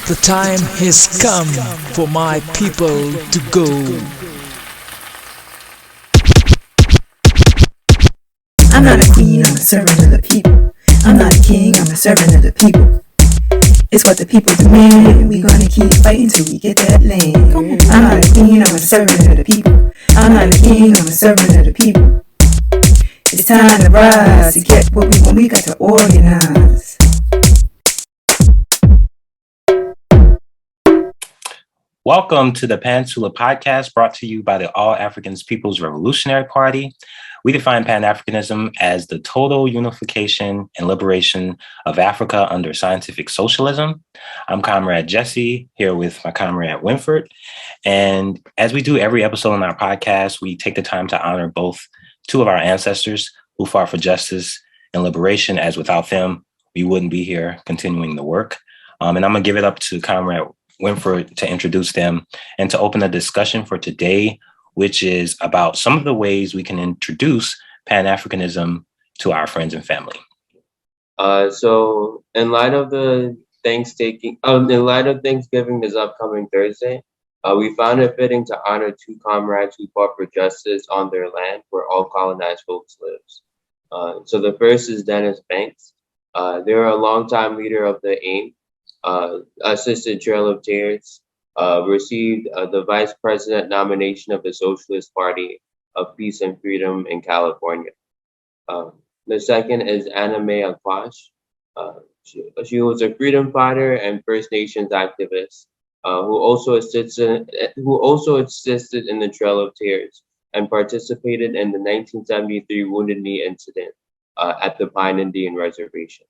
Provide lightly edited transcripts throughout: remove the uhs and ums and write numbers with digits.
The time has come for my people to go. I'm not a queen, I'm a servant of the people. I'm not a king, I'm a servant of the people. It's what the people demand. We gonna keep fighting till we get that land. I'm not a queen, I'm a servant of the people. I'm not a king, I'm a servant of the people. It's time to rise to get what we want. We got to organize. Welcome to the Pantsula Podcast, brought to you by the All Africans People's Revolutionary Party. We define Pan-Africanism as the total unification and liberation of Africa under scientific socialism. I'm Comrade Jesse, here with my comrade Winfred. And as we do every episode on our podcast, we take the time to honor two of our ancestors who fought for justice and liberation, as without them, we wouldn't be here continuing the work. And I'm going to give it up to Comrade Winfred to introduce them and to open a discussion for today, which is about some of the ways we can introduce Pan-Africanism to our friends and family. So in light of Thanksgiving this upcoming Thursday, we found it fitting to honor two comrades who fought for justice on their land where all colonized folks lives. So the first is Dennis Banks. They're a longtime leader of the AIM, Assisted Trail of Tears, received the vice president nomination of the Socialist Party of Peace and Freedom in California. The second is Anna Mae Aquash. She was a freedom fighter and First Nations activist who also assisted in the Trail of Tears and participated in the 1973 Wounded Knee incident at the Pine Indian Reservation.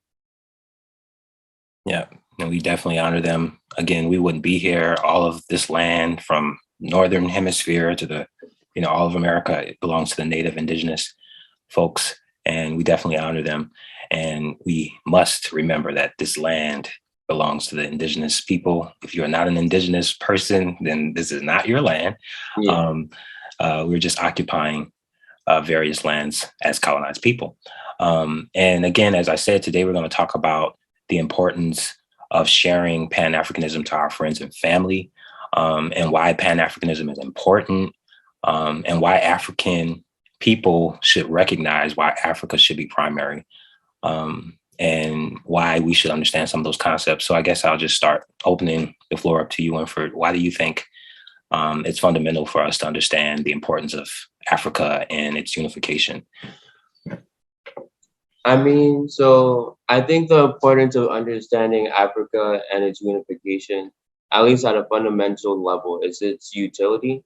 Yeah, and we definitely honor them. Again, we wouldn't be here. All of this land from Northern Hemisphere to all of America, it belongs to the Native Indigenous folks, and we definitely honor them. And we must remember that this land belongs to the Indigenous people. If you're not an Indigenous person, then this is not your land. Yeah. We're just occupying various lands as colonized people. And again, as I said, today we're going to talk about the importance of sharing Pan-Africanism to our friends and family, and why Pan-Africanism is important, and why African people should recognize why Africa should be primary, and why we should understand some of those concepts. So I guess I'll just start opening the floor up to you, Winfred. Why do you think it's fundamental for us to understand the importance of Africa and its unification? So I think the importance of understanding Africa and its unification, at least at a fundamental level, is its utility.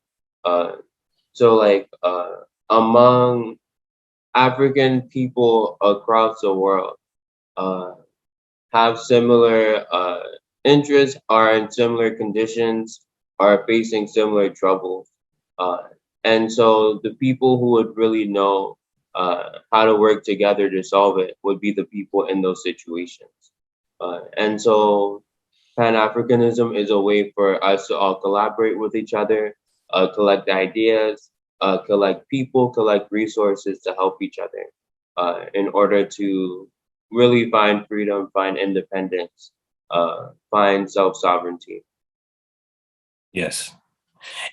Among African people across the world, have similar interests, are in similar conditions, are facing similar troubles. And so the people who would really know how to work together to solve it would be the people in those situations. And so Pan-Africanism is a way for us to all collaborate with each other, collect ideas, collect people, collect resources to help each other in order to really find freedom, find independence, find self-sovereignty. Yes.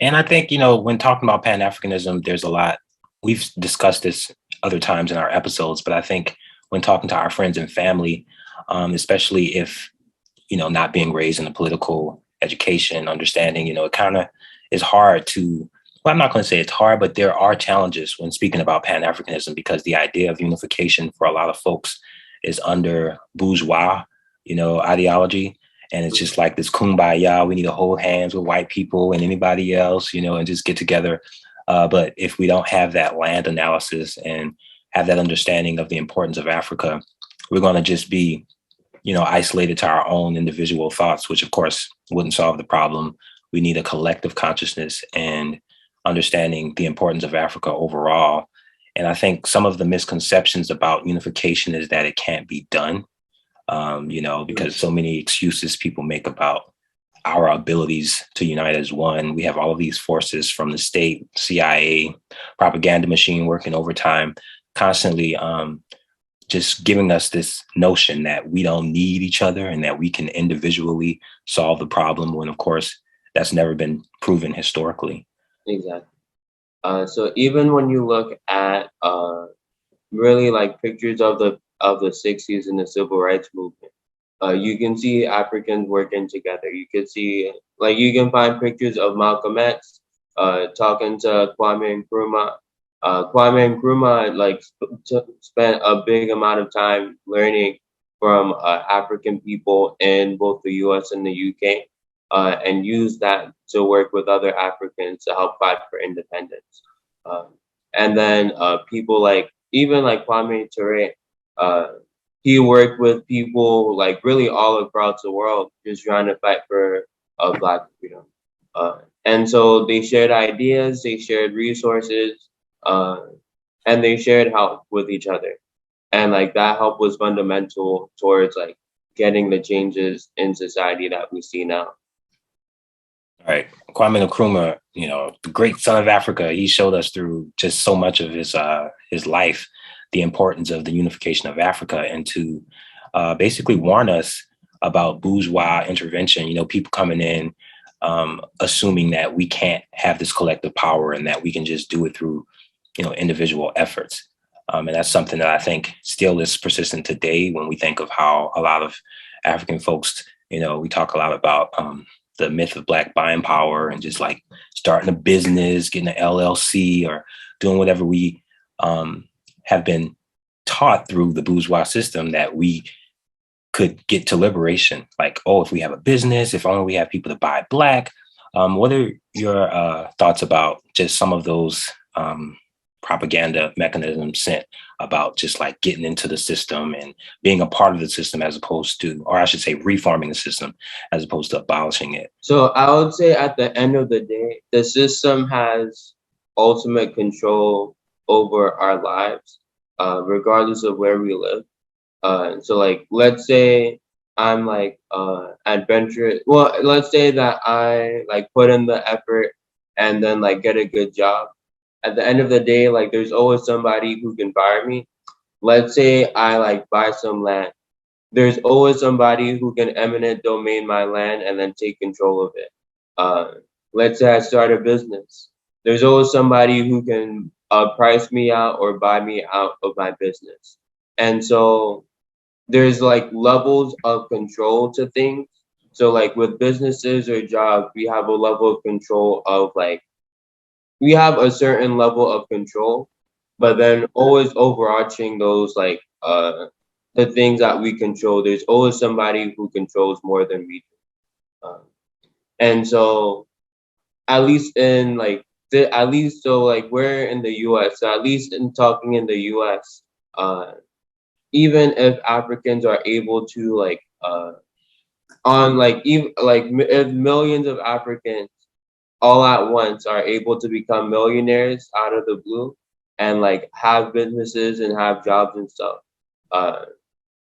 And I think, when talking about Pan-Africanism, there's a lot. We've discussed this other times in our episodes, but I think when talking to our friends and family, especially if, not being raised in a political education, understanding, it kind of is hard to, well, I'm not going to say it's hard, but there are challenges when speaking about Pan-Africanism, because the idea of unification for a lot of folks is under bourgeois, ideology. And it's just like this kumbaya, we need to hold hands with white people and anybody else, and just get together. But if we don't have that land analysis and have that understanding of the importance of Africa, we're going to just be, isolated to our own individual thoughts, which of course wouldn't solve the problem. We need a collective consciousness and understanding the importance of Africa overall. And I think some of the misconceptions about unification is that it can't be done, because so many excuses people make about our abilities to unite as one. We have all of these forces from the state, CIA, propaganda machine working overtime, constantly just giving us this notion that we don't need each other and that we can individually solve the problem, when of course that's never been proven historically. Exactly. So even when you look at really like pictures of the 60s and the civil rights movement, you can see Africans working together. You can see, like, you can find pictures of Malcolm X talking to Kwame Nkrumah. Kwame Nkrumah like spent a big amount of time learning from African people in both the U.S. and the U.K. And used that to work with other Africans to help fight for independence. And then people like, even like Kwame Ture, he worked with people like really all across the world, just trying to fight for Black freedom. And so they shared ideas, they shared resources, and they shared help with each other. And like that help was fundamental towards like getting the changes in society that we see now. Right. Kwame Nkrumah, the great son of Africa, he showed us through just so much of his life the importance of the unification of Africa, and to basically warn us about bourgeois intervention, people coming in, assuming that we can't have this collective power and that we can just do it through, individual efforts. And that's something that I think still is persistent today when we think of how a lot of African folks, we talk a lot about the myth of Black buying power and just like starting a business, getting an LLC, or doing whatever we have been taught through the bourgeois system that we could get to liberation. Like, oh, if we have a business, if only we have people to buy Black. What are your thoughts about just some of those propaganda mechanisms sent about just like getting into the system and being a part of the system, as opposed to, or I should say, reforming the system as opposed to abolishing it? So I would say at the end of the day, the system has ultimate control over our lives, regardless of where we live. So like, let's say I'm like adventurous. Well, let's say that I like put in the effort and then like get a good job. At the end of the day, like there's always somebody who can fire me. Let's say I like buy some land. There's always somebody who can eminent domain my land and then take control of it. Let's say I start a business. There's always somebody who can price me out or buy me out of my business. And so there's like levels of control to things. So like with businesses or jobs, we have a level of control of like, we have a certain level of control, but then always overarching those like the things that we control, there's always somebody who controls more than we do. And so at least in like we're in the US, so at least in talking in the US, even if Africans are able to like on like even like if millions of Africans all at once are able to become millionaires out of the blue and like have businesses and have jobs and stuff,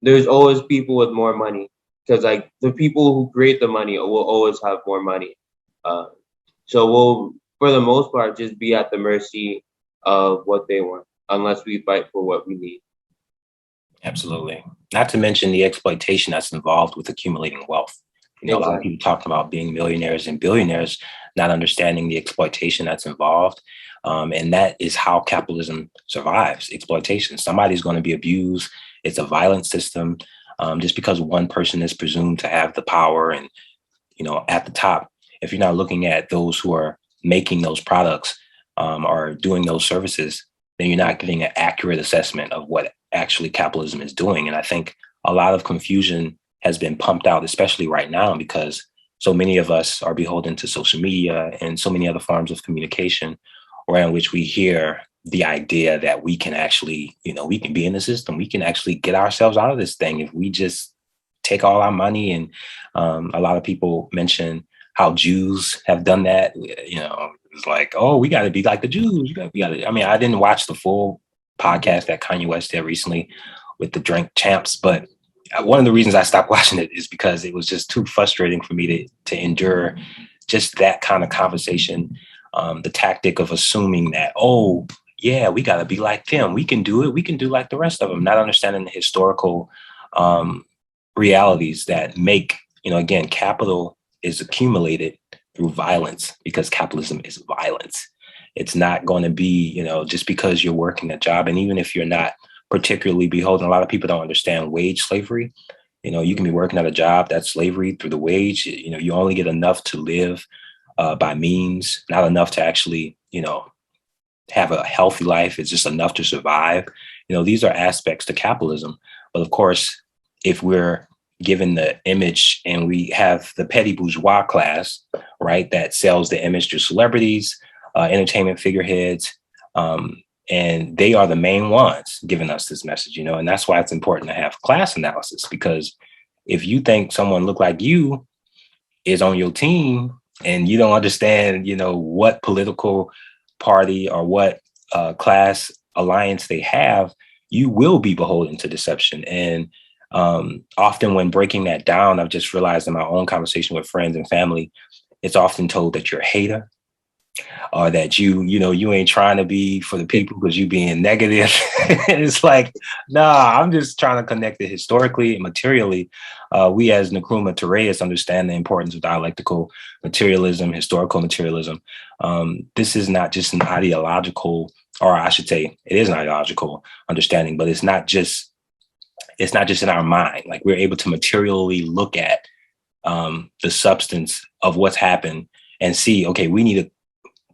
there's always people with more money, because like the people who create the money will always have more money. So we'll, for the most part, just be at the mercy of what they want, unless we fight for what we need. Absolutely. Not to mention the exploitation that's involved with accumulating wealth. A lot of people talk about being millionaires and billionaires, not understanding the exploitation that's involved. And that is how capitalism survives: exploitation. Somebody's going to be abused. It's a violent system. Just because one person is presumed to have the power and, at the top, if you're not looking at those who are making those products or doing those services, then you're not getting an accurate assessment of what actually capitalism is doing. And I think a lot of confusion has been pumped out, especially right now, because so many of us are beholden to social media and so many other forms of communication, around which we hear the idea that we can actually, we can be in the system. We can actually get ourselves out of this thing if we just take all our money. And a lot of people mention how Jews have done that. It's like, oh, we got to be like the Jews. We got to. I mean, I didn't watch the full podcast that Kanye West did recently with the Drink Champs, but one of the reasons I stopped watching it is because it was just too frustrating for me to endure just that kind of conversation. The tactic of assuming that, oh, yeah, we got to be like them. We can do it. We can do like the rest of them, not understanding the historical realities that make, again, capital is accumulated through violence, because capitalism is violence. It's not going to be, just because you're working a job. And even if you're not particularly beholden, a lot of people don't understand wage slavery. You can be working at a job that's slavery through the wage. You only get enough to live by means, not enough to actually, have a healthy life. It's just enough to survive. These are aspects to capitalism. But of course, if we're given the image and we have the petty bourgeois class, right, that sells the image to celebrities, entertainment figureheads, and they are the main ones giving us this message, and that's why it's important to have class analysis, because if you think someone look like you is on your team and you don't understand, what political party or what class alliance they have, you will be beholden to deception. And often when breaking that down, I've just realized in my own conversation with friends and family, it's often told that you're a hater, or that you ain't trying to be for the people because you being negative. It's like, nah, I'm just trying to connect it historically and materially. We as Nkrumah Tureus understand the importance of dialectical materialism, historical materialism. This is not just an ideological, or I should say it is an ideological understanding, but it's not just in our mind. Like, we're able to materially look at the substance of what's happened and see, okay, we need to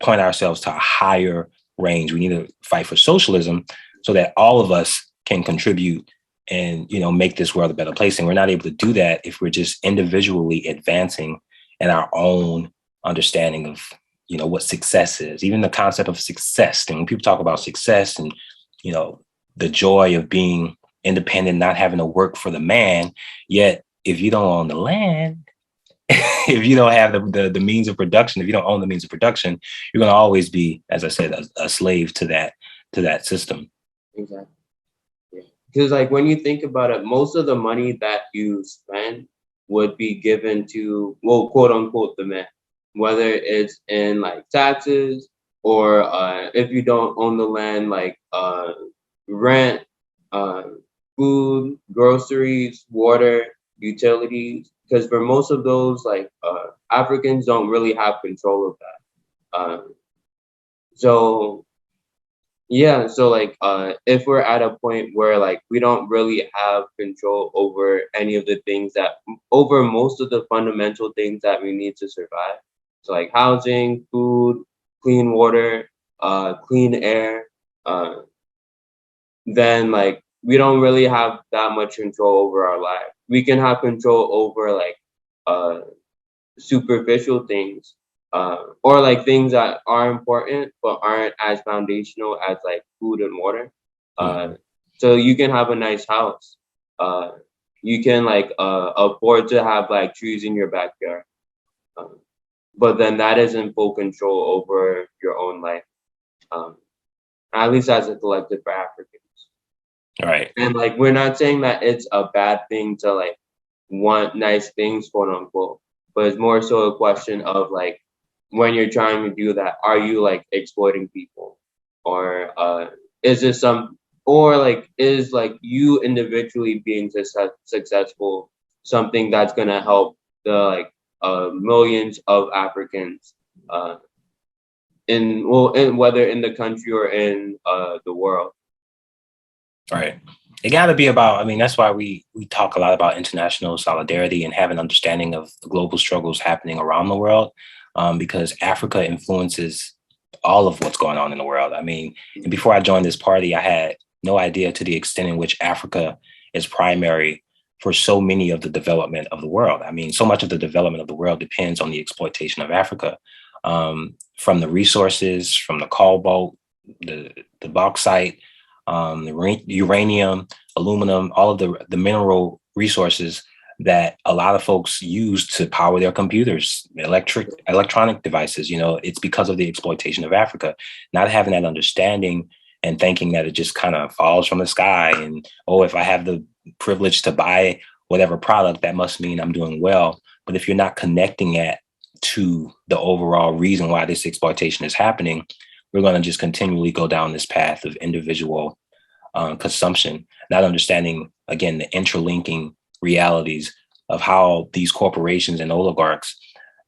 point ourselves to a higher range. We need to fight for socialism so that all of us can contribute and, make this world a better place. And we're not able to do that if we're just individually advancing in our own understanding of, what success is, even the concept of success. And when people talk about success and, the joy of being independent, not having to work for the man, yet if you don't own the land, if you don't have the means of production, if you don't own the means of production, you're going to always be, as I said, a slave to that system. Exactly. Because like when you think about it, most of the money that you spend would be given to, well, quote unquote, the man, whether it's in like taxes or if you don't own the land, like rent, food, groceries, water, utilities. Because for most of those, like Africans don't really have control of that. So like if we're at a point where like we don't really have control over any of the things over most of the fundamental things that we need to survive. So like housing, food, clean water, clean air, then like we don't really have that much control over our lives. We can have control over like superficial things, or like things that are important but aren't as foundational as like food and water. So you can have a nice house. You can like afford to have like trees in your backyard. But then that isn't full control over your own life. At least as a collective for Africans. Right. And like, we're not saying that it's a bad thing to like want nice things, quote unquote, but it's more so a question of like, when you're trying to do that, are you like exploiting people, or is like you individually being successful something that's gonna help the like millions of Africans in whether in the country or in the world. Right. It got to be about, I mean, that's why we talk a lot about international solidarity and have an understanding of the global struggles happening around the world, because Africa influences all of what's going on in the world. I mean, and before I joined this party, I had no idea to the extent in which Africa is primary for so many of the development of the world. I mean, so much of the development of the world depends on the exploitation of Africa, from the resources, from the cobalt, the bauxite, the uranium, aluminum, all of the mineral resources that a lot of folks use to power their computers, electronic devices. It's because of the exploitation of Africa. Not having that understanding and thinking that it just kind of falls from the sky and, oh, if I have the privilege to buy whatever product, that must mean I'm doing well. But if you're not connecting that to the overall reason why this exploitation is happening, we're going to just continually go down this path of individual consumption, not understanding, again, the interlinking realities of how these corporations and oligarchs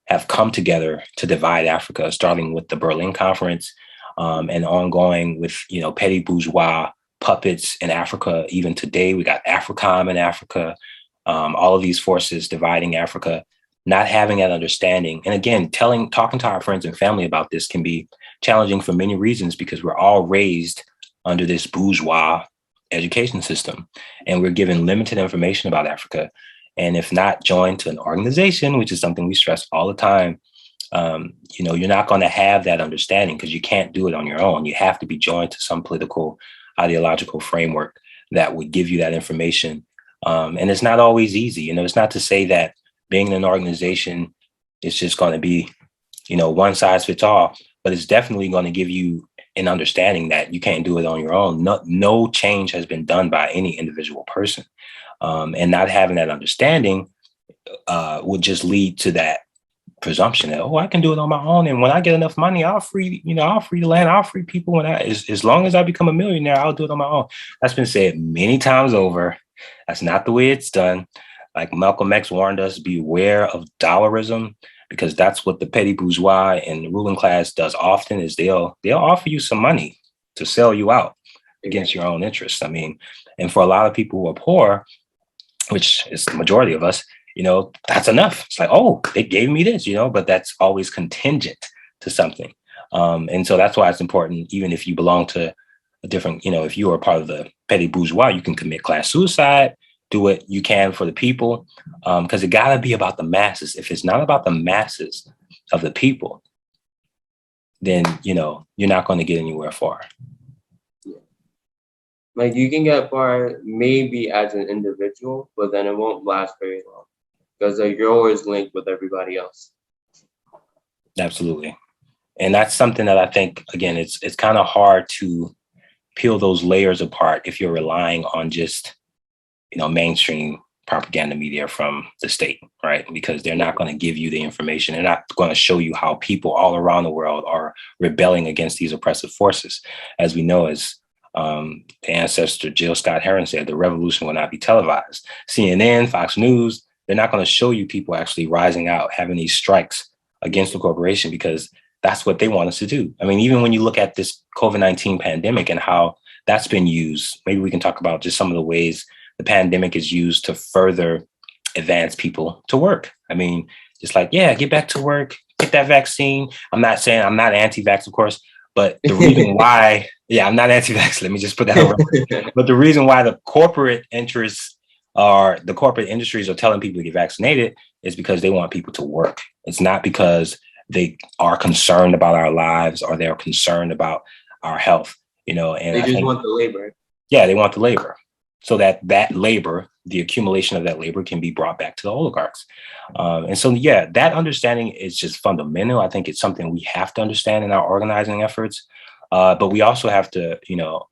have come together to divide Africa, starting with the Berlin Conference and ongoing with, petty bourgeois puppets in Africa. Even today, we got AFRICOM in Africa, all of these forces dividing Africa, not having that understanding. And again, talking to our friends and family about this can be challenging for many reasons, because we're all raised under this bourgeois education system, and we're given limited information about Africa. And if not joined to an organization, which is something we stress all the time, you're not going to have that understanding, because you can't do it on your own. You have to be joined to some political, ideological framework that would give you that information. And it's not always easy. It's not to say that being in an organization is just going to be, one size fits all, but it's definitely going to give you an understanding that you can't do it on your own. No change has been done by any individual person. And not having that understanding would just lead to that presumption that, I can do it on my own. And when I get enough money, I'll free the land, I'll free people. As long as I become a millionaire, I'll do it on my own. That's been said many times over. That's not the way it's done. Like Malcolm X warned us, beware of Dollarism, because that's what the petty bourgeois and the ruling class does often, is they'll offer you some money to sell you out against your own interests. And for a lot of people who are poor, which is the majority of us, that's enough. It's like, they gave me this, but that's always contingent to something. And so that's why it's important, even if you belong to a different, if you are part of the petty bourgeois, you can commit class suicide, do what you can for the people, because it got to be about the masses. If it's not about the masses of the people, then, you're not going to get anywhere far. Like, you can get far maybe as an individual, but then it won't last very long, because you're always linked with everybody else. Absolutely. And that's something that I think, again, it's kind of hard to peel those layers apart if you're relying on just, mainstream propaganda media from the state, right? Because they're not going to give you the information. They're not going to show you how people all around the world are rebelling against these oppressive forces. As we know, as the ancestor Jill Scott Heron said, the revolution will not be televised. CNN, Fox News, they're not going to show you people actually rising out, having these strikes against the corporation, because that's what they want us to do. Even when you look at this COVID-19 pandemic and how that's been used, maybe we can talk about just some of the ways the pandemic is used to further advance people to work. Just like, get back to work, get that vaccine. I'm not saying I'm not anti-vax, of course, but the reason why, I'm not anti-vax, let me just put that on. But the reason why the corporate interests or the corporate industries are telling people to get vaccinated is because they want people to work. It's not because they are concerned about our lives or they're concerned about our health, and they want the labor. Yeah, they want the labor, so that labor, the accumulation of that labor, can be brought back to the oligarchs. And so, that understanding is just fundamental. I think it's something we have to understand in our organizing efforts. But we also have to,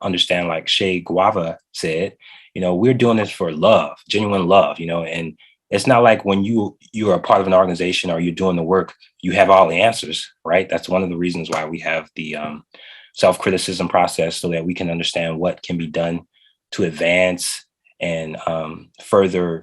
understand, like Che Guevara said, we're doing this for love, genuine love, and it's not like when you are a part of an organization or you're doing the work, you have all the answers, right? That's one of the reasons why we have the self-criticism process, so that we can understand what can be done to advance and further,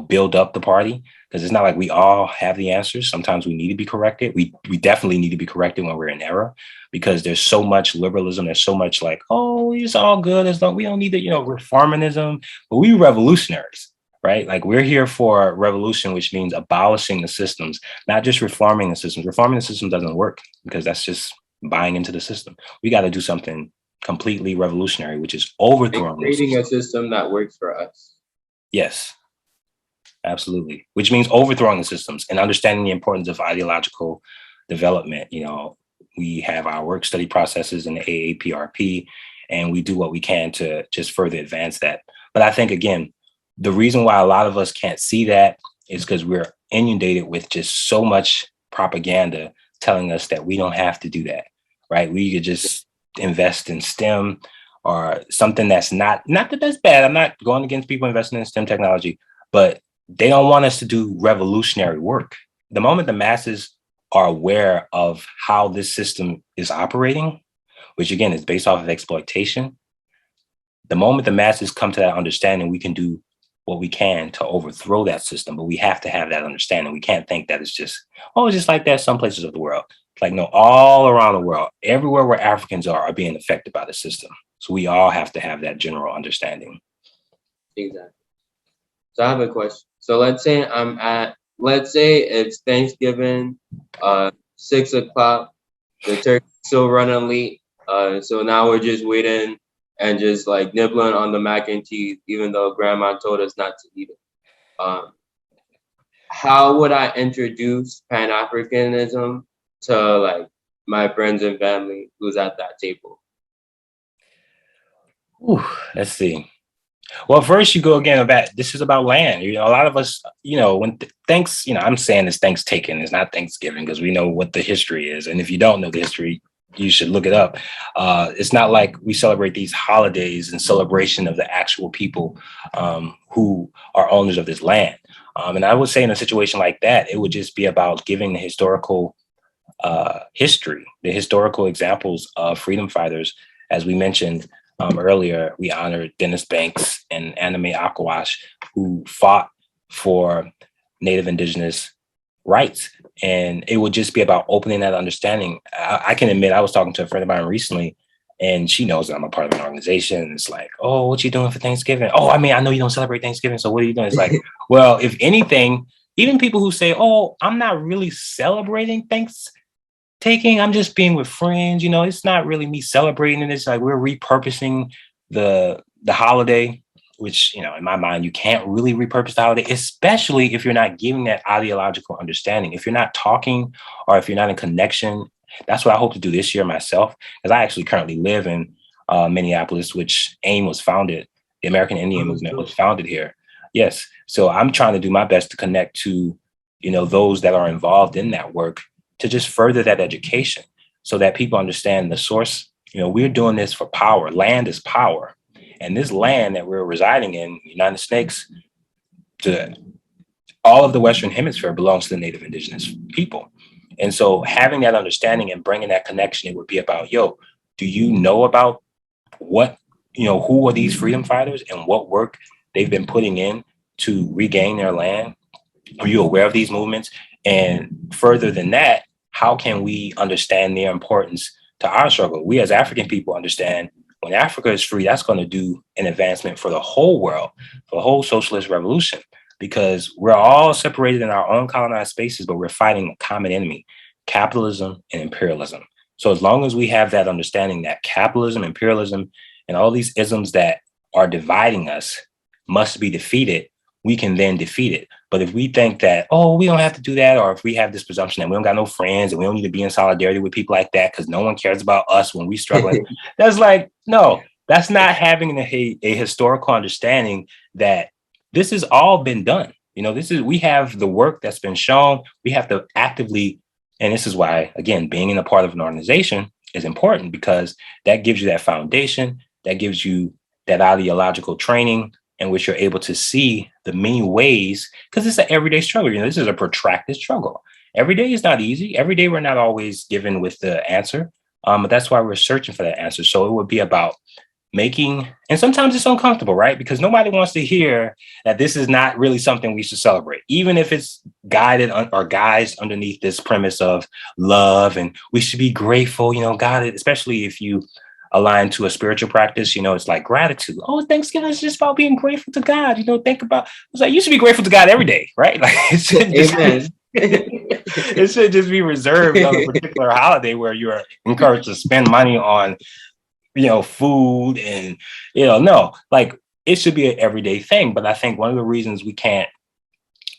build up the party. Because it's not like we all have the answers. Sometimes we need to be corrected. We definitely need to be corrected when we're in error, because there's so much liberalism. There's so much like, it's all good as long we don't need the, reformism. But we revolutionaries, right? Like, we're here for revolution, which means abolishing the systems, not just reforming the systems. Reforming the system doesn't work, because that's just buying into the system. We got to do something completely revolutionary, which is overthrowing, creating a system that works for us. Yes, absolutely. Which means overthrowing the systems and understanding the importance of ideological development. We have our work study processes in the A-APRP, and we do what we can to just further advance that. But I think, again, the reason why a lot of us can't see that is because we're inundated with just so much propaganda telling us that we don't have to do that, right? We could just invest in STEM or something that's not that that's bad. I'm not going against people investing in STEM technology, but they don't want us to do revolutionary work. The moment the masses are aware of how this system is operating, which again is based off of exploitation. The moment the masses come to that understanding, we can do what we can to overthrow that system, but we have to have that understanding. We can't think that it's just like that some places of the world. It's like, no, all around the world, everywhere where Africans are being affected by the system. So we all have to have that general understanding. Exactly. So I have a question. So let's say it's Thanksgiving, 6 o'clock, the turkey's still running late. So now we're just waiting and just like nibbling on the mac and cheese, even though grandma told us not to eat it. How would I introduce Pan-Africanism to like my friends and family who's at that table? Ooh, let's see. Well, first you go again about this is about land. A lot of us, when I'm saying it's Thanksgiving, it's not Thanksgiving because we know what the history is. And if you don't know the history, you should look it up. It's not like we celebrate these holidays in celebration of the actual people who are owners of this land. And I would say in a situation like that, it would just be about giving the historical history, the historical examples of freedom fighters. As we mentioned earlier, we honored Dennis Banks and Anime Aquash, who fought for Native Indigenous rights. And it would just be about opening that understanding. I can admit, I was talking to a friend of mine recently, and she knows that I'm a part of an organization. It's like, oh, what you doing for Thanksgiving? Oh, I know you don't celebrate Thanksgiving, so what are you doing? It's like, well, if anything, even people who say, oh, I'm not really celebrating Thanksgiving, I'm just being with friends, it's not really me celebrating it. It's like we're repurposing the holiday, which, in my mind, you can't really repurpose the holiday, especially if you're not giving that ideological understanding. If you're not talking or if you're not in connection, that's what I hope to do this year myself, because I actually currently live in Minneapolis, which AIM was founded. The American Indian Movement was founded here. Yes. So I'm trying to do my best to connect to, those that are involved in that work to just further that education so that people understand the source. We're doing this for power. Land is power. And this land that we're residing in, United States, to all of the Western Hemisphere belongs to the Native Indigenous people. And so having that understanding and bringing that connection, it would be about, do you know about what, who are these freedom fighters and what work they've been putting in to regain their land? Are you aware of these movements? And further than that, how can we understand their importance to our struggle? We as African people understand when Africa is free, that's going to do an advancement for the whole world, for the whole socialist revolution, because we're all separated in our own colonized spaces, but we're fighting a common enemy, capitalism and imperialism. So as long as we have that understanding that capitalism, imperialism, and all these isms that are dividing us must be defeated, we can then defeat it. But if we think that, oh, we don't have to do that, or if we have this presumption that we don't got no friends and we don't need to be in solidarity with people like that because no one cares about us when we struggling, that's like, no, that's not having a historical understanding that this has all been done. We have the work that's been shown. We have to actively, and this is why, again, being in a part of an organization is important, because that gives you that foundation, that gives you that ideological training in which you're able to see the many ways, because it's an everyday struggle. This is a protracted struggle. Every day is not easy. Every day we're not always given with the answer, but that's why we're searching for that answer. So it would be about making, and sometimes it's uncomfortable, right? Because nobody wants to hear that this is not really something we should celebrate, even if it's guided or guised underneath this premise of love and we should be grateful, God, especially if you align to a spiritual practice, it's like gratitude. Oh, Thanksgiving is just about being grateful to God. Think about, it's like you should be grateful to God every day, right? Like it should just be reserved on a particular holiday where you are encouraged to spend money on, food and, no, like it should be an everyday thing. But I think one of the reasons we can't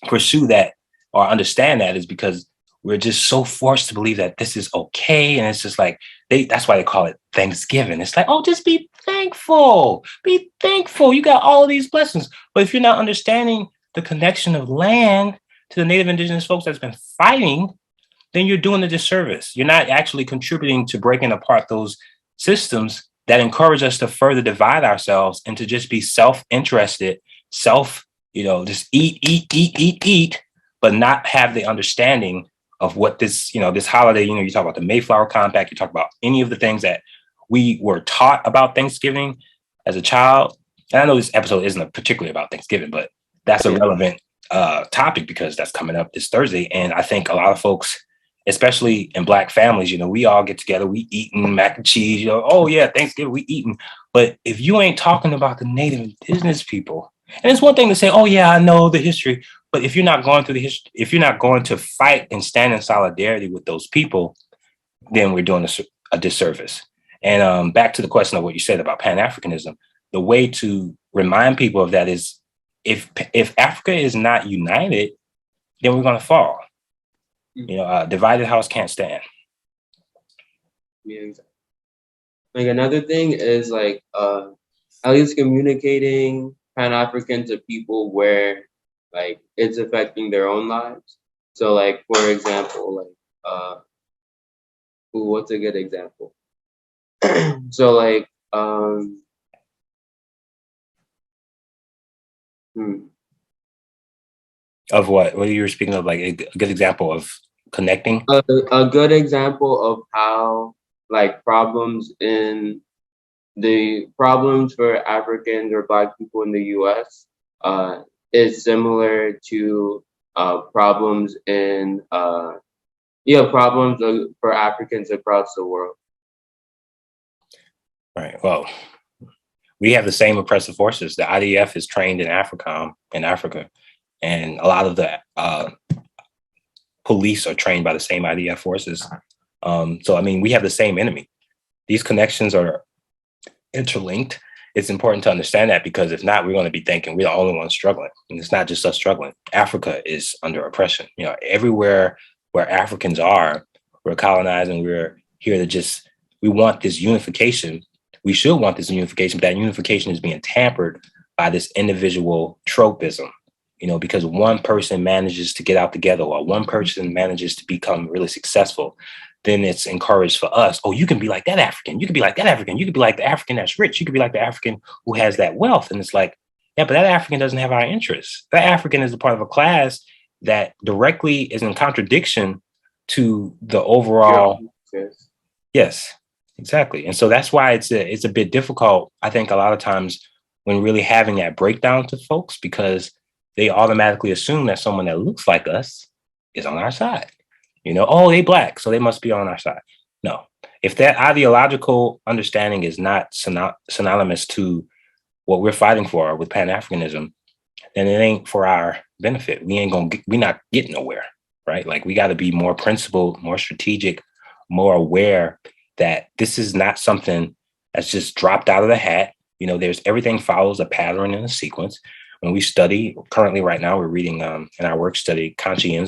pursue that or understand that is because we're just so forced to believe that this is okay. And it's just like, that's why they call it Thanksgiving. It's like, oh, just be thankful. Be thankful. You got all of these blessings. But if you're not understanding the connection of land to the Native Indigenous folks that's been fighting, then you're doing a disservice. You're not actually contributing to breaking apart those systems that encourage us to further divide ourselves and to just be self-interested, just eat, but not have the understanding of what this holiday, you talk about the Mayflower Compact, you talk about any of the things that we were taught about Thanksgiving as a child. And I know this episode isn't particularly about Thanksgiving, but that's a relevant topic because that's coming up this Thursday. And I think a lot of folks, especially in Black families, you know, we all get together, we eating mac and cheese, you know, oh yeah, Thanksgiving, we eating. But if you ain't talking about the Native Indigenous people, and it's one thing to say, oh yeah, I know the history, but if you're not going through the history, if you're not going to fight and stand in solidarity with those people, then we're doing a disservice. And back to the question of what you said about Pan-Africanism, the way to remind people of that is if Africa is not united, then we're going to fall. You know, a divided house can't stand. Yeah, exactly. Like another thing is like at least communicating Pan-African to people where like it's affecting their own lives. So like for example, like what's a good example? So like Of what? What you were speaking of, like a good example of connecting? A good example of how like problems for Africans or Black people in the US is similar to problems for Africans across the world. Right. Well, we have the same oppressive forces. The IDF is trained in Africa, and a lot of the police are trained by the same IDF forces. So, I mean, we have the same enemy. These connections are interlinked. It's important to understand that because if not, we're going to be thinking we're the only ones struggling. And it's not just us struggling. Africa is under oppression. You know, everywhere where Africans are, we're colonizing. We're here to we want this unification. We should want this unification, but that unification is being tampered by this individual tropism. You know, because one person manages to get out together or one person manages to become really successful, then it's encouraged for us. Oh, you can be like that African. You can be like that African. You could be like the African that's rich. You could be like the African who has that wealth. And it's like, yeah, but that African doesn't have our interests. That African is a part of a class that directly is in contradiction to the overall. Yes, exactly. And so that's why it's a bit difficult, I think, a lot of times when really having that breakdown to folks, because they automatically assume that someone that looks like us is on our side. You know, oh, they Black, so they must be on our side. No, if that ideological understanding is not synonymous to what we're fighting for with Pan-Africanism, then it ain't for our benefit. We're not getting nowhere, right? Like we got to be more principled, more strategic, more aware that this is not something that's just dropped out of the hat. You know, everything follows a pattern and a sequence. When we study currently right now, we're reading in our work study, how do you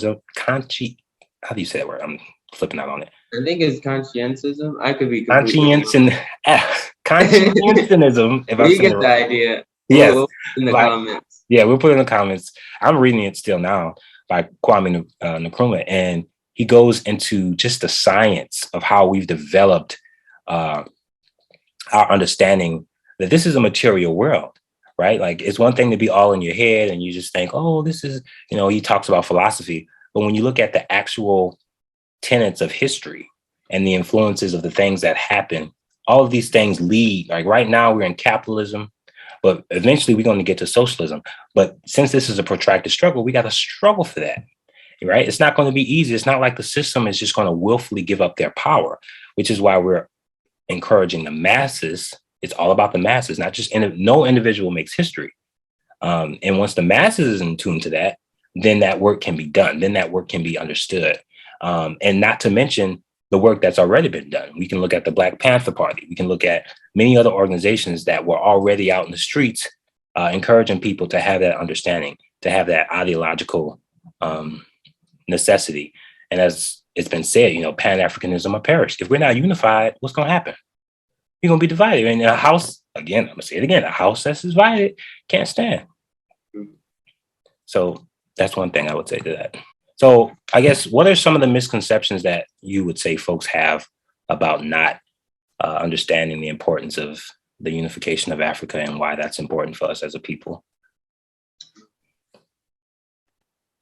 say that word? I'm flipping out on it. I think it's conscientism. I could be conscientianism. If you get the idea. Yes. We'll in the comments. Yeah, we'll put it in the comments. I'm reading it still now by Kwame Ture, and he goes into just the science of how we've developed our understanding that this is a material world. Right? Like it's one thing to be all in your head and you just think, oh, this is, you know, he talks about philosophy. But when you look at the actual tenets of history and the influences of the things that happen, all of these things lead, like right now we're in capitalism, but eventually we're going to get to socialism. But since this is a protracted struggle, we got to struggle for that. Right? It's not going to be easy. It's not like the system is just going to willfully give up their power, which is why we're encouraging the masses. It's all about the masses, not just no individual makes history. And once the masses is in tune to that, then that work can be done. Then that work can be understood. And not to mention the work that's already been done. We can look at the Black Panther Party. We can look at many other organizations that were already out in the streets, encouraging people to have that understanding, to have that ideological necessity. And as it's been said, you know, Pan-Africanism will perish. If we're not unified, what's going to happen? You're going to be divided. And a house, again, I'm going to say it again, a house that's divided can't stand. So that's one thing I would say to that. So I guess, what are some of the misconceptions that you would say folks have about not understanding the importance of the unification of Africa and why that's important for us as a people?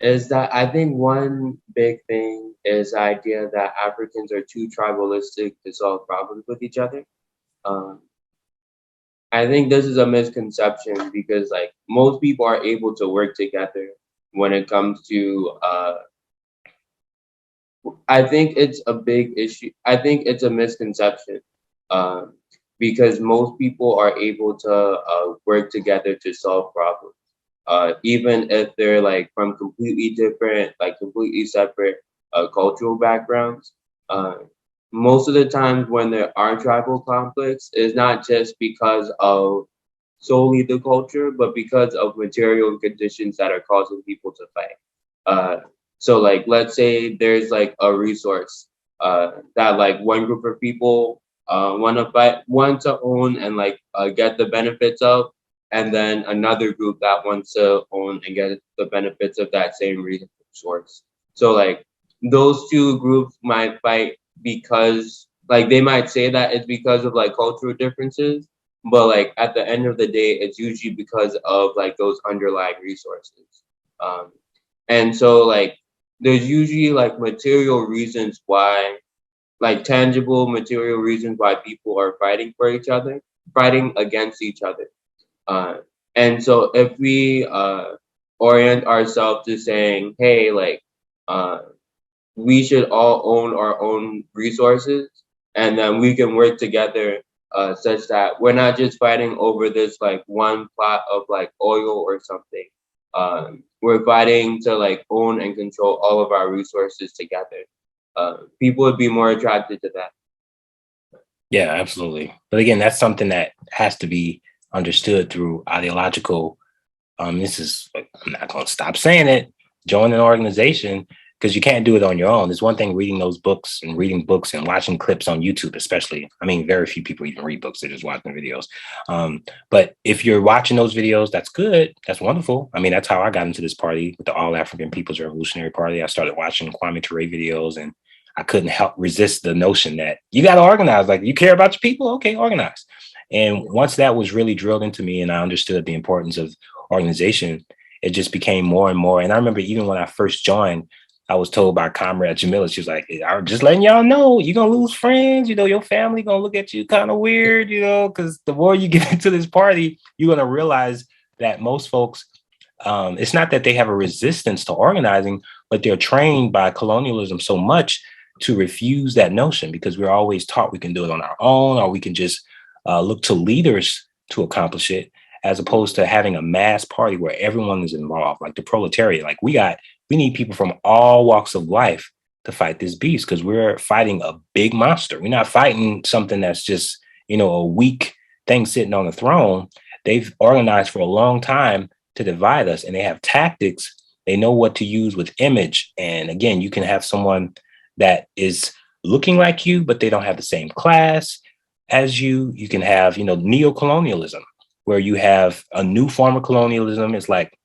Is that I think one big thing is the idea that Africans are too tribalistic to solve problems with each other. Um, I think this is a misconception because like most people are able to work together when it comes to I think it's a big issue. I think it's a misconception um, because most people are able to work together to solve problems, even if they're like from completely different, like completely separate cultural backgrounds. Uh, Most of the times when there are tribal conflicts, it's not just because of solely the culture, but because of material conditions that are causing people to fight. Uh, so like, let's say there's like a resource that like one group of people want to own and like get the benefits of, and then another group that wants to own and get the benefits of that same resource. So like those two groups might fight because like they might say that it's because of like cultural differences, but like at the end of the day, it's usually because of like those underlying resources. Um, and so like there's usually like material reasons why, like tangible material reasons why people are fighting for each other, fighting against each other. Uh, and so if we orient ourselves to saying, hey, like uh, we should all own our own resources, and then we can work together such that we're not just fighting over this like one plot of like oil or something. We're fighting to like own and control all of our resources together. People would be more attracted to that. Yeah, absolutely. But again, that's something that has to be understood through ideological. This is, I'm not going to stop saying it. Join an organization, because you can't do it on your own. It's one thing reading those books and reading books and watching clips on YouTube, especially. I mean, very few people even read books; they're just watching videos. But if you're watching those videos, that's good. That's wonderful. I mean, that's how I got into this party with the All African People's Revolutionary Party. I started watching Kwame Ture videos, and I couldn't help resist the notion that you got to organize. Like, you care about your people? Okay, organize. And once that was really drilled into me and I understood the importance of organization, it just became more and more. And I remember even when I first joined, I was told by comrade Jamilah, she was like, I'm just letting y'all know, you're going to lose friends. You know, your family going to look at you kind of weird, you know, because the more you get into this party, you're going to realize that most folks, it's not that they have a resistance to organizing, but they're trained by colonialism so much to refuse that notion, because we're always taught we can do it on our own, or we can just look to leaders to accomplish it, as opposed to having a mass party where everyone is involved, like the proletariat. Like we need people from all walks of life to fight this beast, because we're fighting a big monster. We're not fighting something that's just, you know, a weak thing sitting on the throne. They've organized for a long time to divide us, and they have tactics. They know what to use with image. And again, you can have someone that is looking like you, but they don't have the same class as you. You can have, you know, neo-colonialism, where you have a new form of colonialism. It's like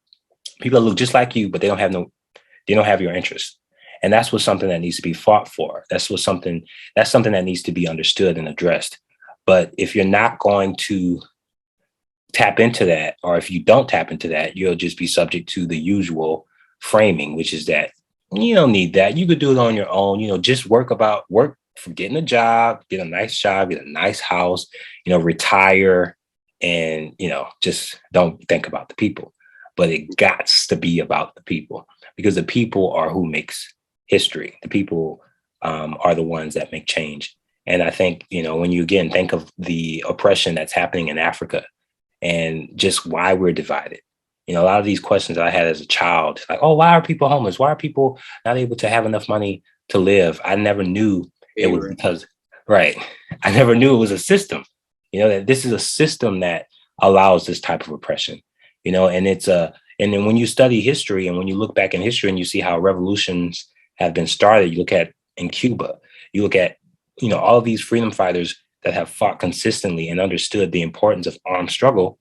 people that look just like you, but they don't have your interests. And that's something that needs to be fought for. That's something that needs to be understood and addressed. But if you're not going to tap into that, or if you don't tap into that, you'll just be subject to the usual framing, which is that you don't need that. You could do it on your own. You know, just work for getting a job, get a nice job, get a nice house, you know, retire, and, you know, just don't think about the people. But it gots to be about the people, because the people are who makes history. The people are the ones that make change. And I think, you know, when you again think of the oppression that's happening in Africa and just why we're divided, you know, a lot of these questions I had as a child, like, oh, why are people homeless? Why are people not able to have enough money to live? I never knew it was because, right. I never knew it was a system, you know, that this is a system that allows this type of oppression, you know, and and then when you study history and when you look back in history and you see how revolutions have been started, you look at in Cuba, you look at, you know, all of these freedom fighters that have fought consistently and understood the importance of armed struggle.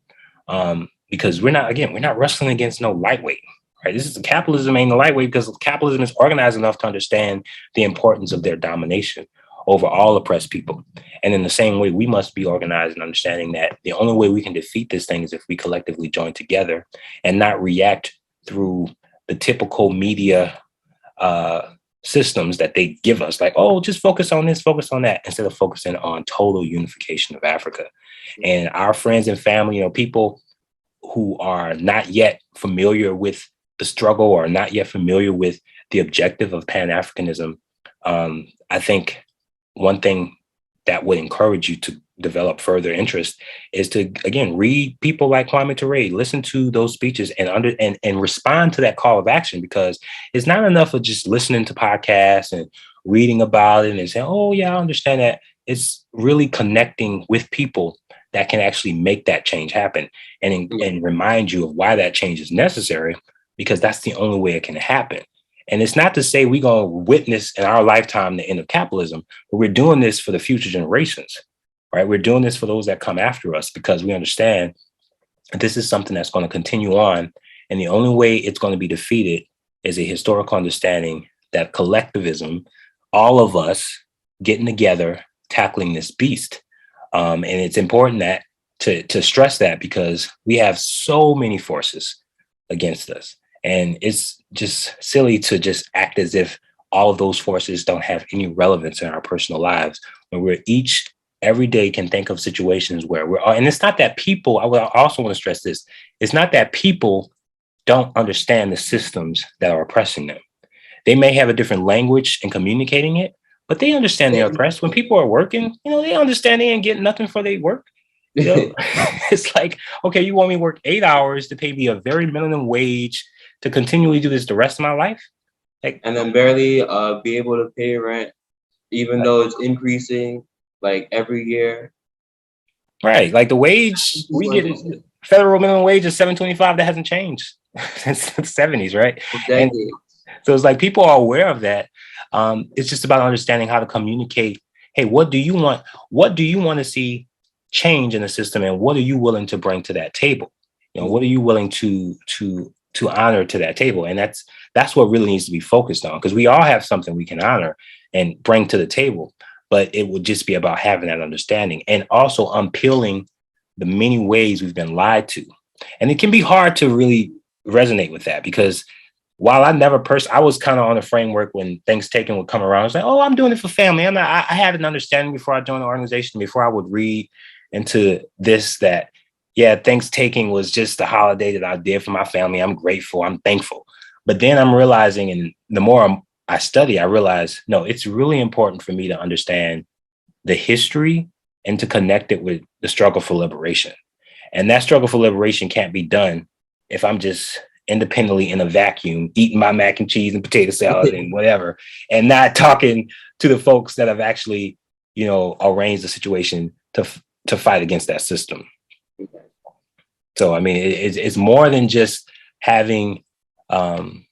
Because we're not wrestling against no lightweight, right? Capitalism ain't a lightweight, because capitalism is organized enough to understand the importance of their domination over all oppressed people. And in the same way, we must be organized and understanding that the only way we can defeat this thing is if we collectively join together and not react through the typical media systems that they give us, like, oh, just focus on this, focus on that, instead of focusing on total unification of Africa. And our friends and family, people who are not yet familiar with the struggle or not yet familiar with the objective of Pan-Africanism, I think one thing that would encourage you to develop further interest is to, again, read people like Kwame Ture, listen to those speeches and respond to that call of action, because it's not enough of just listening to podcasts and reading about it and saying, oh yeah, I understand that. It's really connecting with people that can actually make that change happen and remind you of why that change is necessary, because that's the only way it can happen. And it's not to say we're going to witness in our lifetime the end of capitalism, but we're doing this for the future generations, right? We're doing this for those that come after us, because we understand that this is something that's going to continue on. And the only way it's going to be defeated is a historical understanding that collectivism, all of us getting together, tackling this beast. And it's important that to stress that, because we have so many forces against us. And it's just silly to just act as if all of those forces don't have any relevance in our personal lives, when we're each every day can think of situations where and it's not that people, I also want to stress this, it's not that people don't understand the systems that are oppressing them. They may have a different language in communicating it, but they understand they're oppressed. When people are working, they understand they ain't getting nothing for their work. It's like, okay, you want me to work 8 hours to pay me a very minimum wage to continually do this the rest of my life? Like, and then barely be able to pay rent, even though it's increasing like every year. Right. Like the wage we get is federal minimum wage is $7.25. That hasn't changed since the 70s, right? And so it's like people are aware of that. It's just about understanding how to communicate. Hey, what do you want? What do you want to see change in the system, and what are you willing to bring to that table? What are you willing to honor to that table? And that's what really needs to be focused on, because we all have something we can honor and bring to the table, but it would just be about having that understanding and also unpeeling the many ways we've been lied to. And it can be hard to really resonate with that, because while I never I was kind of on a framework when things taken would come around. I was like, oh, I'm doing it for family. I had an understanding before I joined the organization, before I would read into this, that, yeah, Thanksgiving was just a holiday that I did for my family. I'm grateful. I'm thankful. But then I'm realizing, and the more I study, I realize, no, it's really important for me to understand the history and to connect it with the struggle for liberation. And that struggle for liberation can't be done if I'm just independently in a vacuum, eating my mac and cheese and potato salad and whatever, and not talking to the folks that have actually, arranged the situation to fight against that system. So, I mean, it's more than just having, and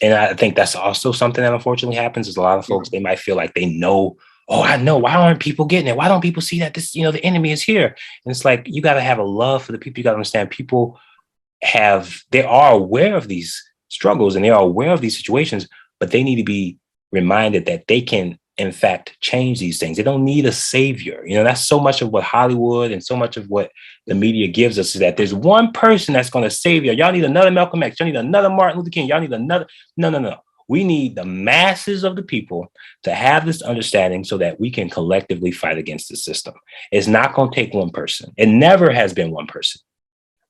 I think that's also something that unfortunately happens, is a lot of folks, they might feel like they know, oh, I know, why aren't people getting it? Why don't people see that this, the enemy is here? And it's like, you got to have a love for the people. You got to understand people they are aware of these struggles and they are aware of these situations, but they need to be reminded that they can, in fact, change these things. They don't need a savior. That's so much of what Hollywood and so much of what the media gives us, is that there's one person that's going to save you. Y'all need another Malcolm X. Y'all need another Martin Luther King. Y'all need another. No. We need the masses of the people to have this understanding so that we can collectively fight against the system. It's not going to take one person. It never has been one person.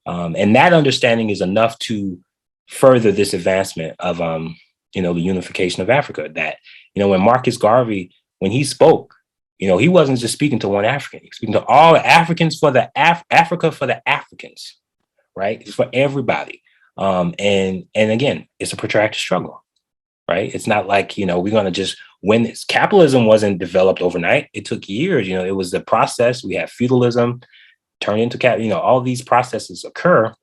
And that understanding is enough to further this advancement of, the unification of Africa. That, when Marcus Garvey, when he spoke, he wasn't just speaking to one African, he's speaking to all Africans for the Africa for the Africans, right? It's for everybody. And again, it's a protracted struggle, right? It's not like, we're going to just win this. Capitalism wasn't developed overnight. It took years. It was the process. We have feudalism turn into all these processes occur,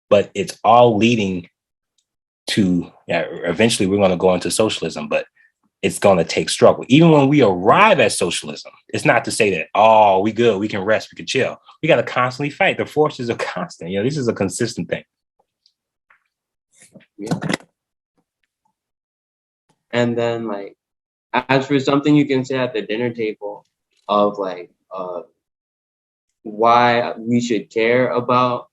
but it's all leading to, eventually we're going to go into socialism, but it's going to take struggle. Even when we arrive at socialism, it's not to say that, oh, we good, we can rest, we can chill. We got to constantly fight. The forces are constant. This is a consistent thing. Yeah. And then, like, as for something you can say at the dinner table of why we should care about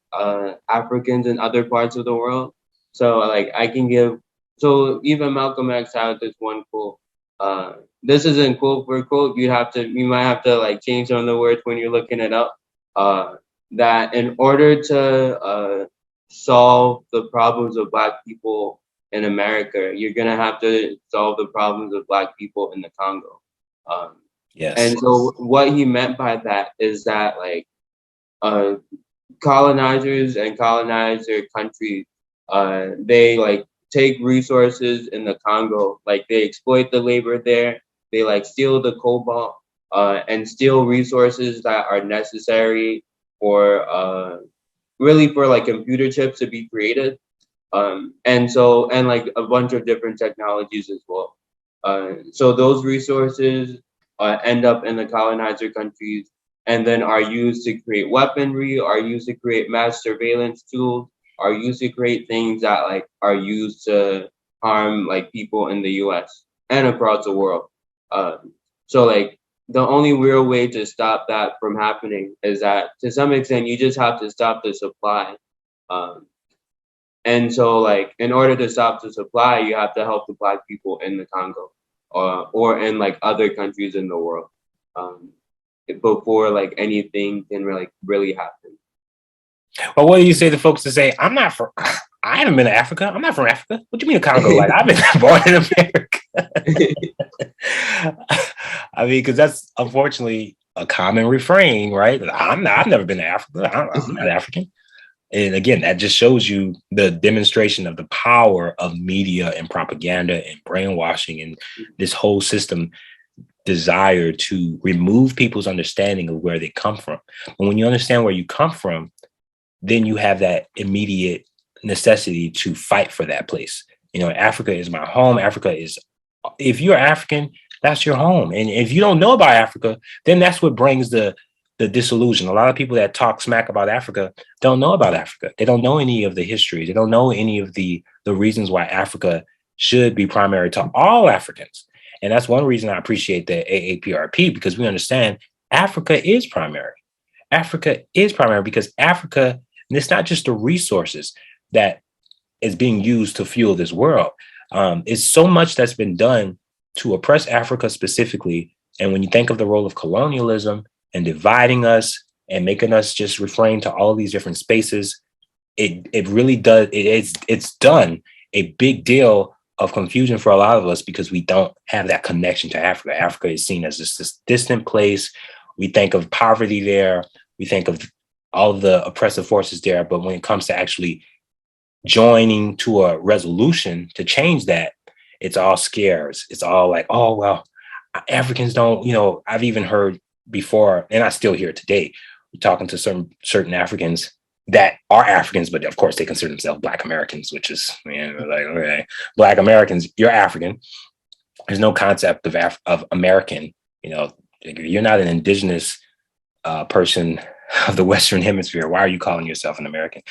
Africans in other parts of the world. So, like, I can give So even Malcolm X had this one quote. This isn't quote for quote. You might have to like change some of the words when you're looking it up. That in order to solve the problems of Black people in America, you're gonna have to solve the problems of Black people in the Congo. Yes. And so what he meant by that is that like colonizers and colonizer countries, they like take resources in the Congo, like they exploit the labor there, they like steal the cobalt, and steal resources that are necessary for really for like computer chips to be created. And like a bunch of different technologies as well. So those resources end up in the colonizer countries and then are used to create weaponry, are used to create mass surveillance tools, are used to create things that like are used to harm like people in the US and across the world. So like the only real way to stop that from happening is that to some extent you just have to stop the supply. And so like in order to stop the supply, you have to help the Black people in the Congo or in like other countries in the world. Before like anything can really happen. Well, what do you say to folks to say, I'm not from, I haven't been to Africa. I'm not from Africa. What do you mean Congo? Like I've been born in America. I mean, because that's unfortunately a common refrain, right? I've never been to Africa. I'm not African. And again, that just shows you the demonstration of the power of media and propaganda and brainwashing and this whole system desire to remove people's understanding of where they come from. And when you understand where you come from, then you have that immediate necessity to fight for that place. You know, Africa is my home. Africa is, if you're African, that's your home. And if you don't know about Africa, then that's what brings the disillusion. A lot of people that talk smack about Africa don't know about Africa. They don't know any of the history. They don't know any of the reasons why Africa should be primary to all Africans. And that's one reason I appreciate the A-APRP, because we understand Africa is primary. Africa is primary because Africa, and it's not just the resources that is being used to fuel this world. It's so much that's been done to oppress Africa specifically. And when you think of the role of colonialism and dividing us and making us just refrain to all these different spaces, it really does. It's done a big deal of confusion for a lot of us because we don't have that connection to Africa. Africa is seen as this distant place. We think of poverty there. We think of all the oppressive forces there. But when it comes to actually joining to a resolution to change that, it's all scares. It's all like, oh, well, Africans don't, I've even heard before, and I still hear it today, talking to certain Africans that are Africans, but of course they consider themselves Black Americans, which is, like, okay, Black Americans, you're African. There's no concept of American. You're not an indigenous person of the Western Hemisphere. Why are you calling yourself an American?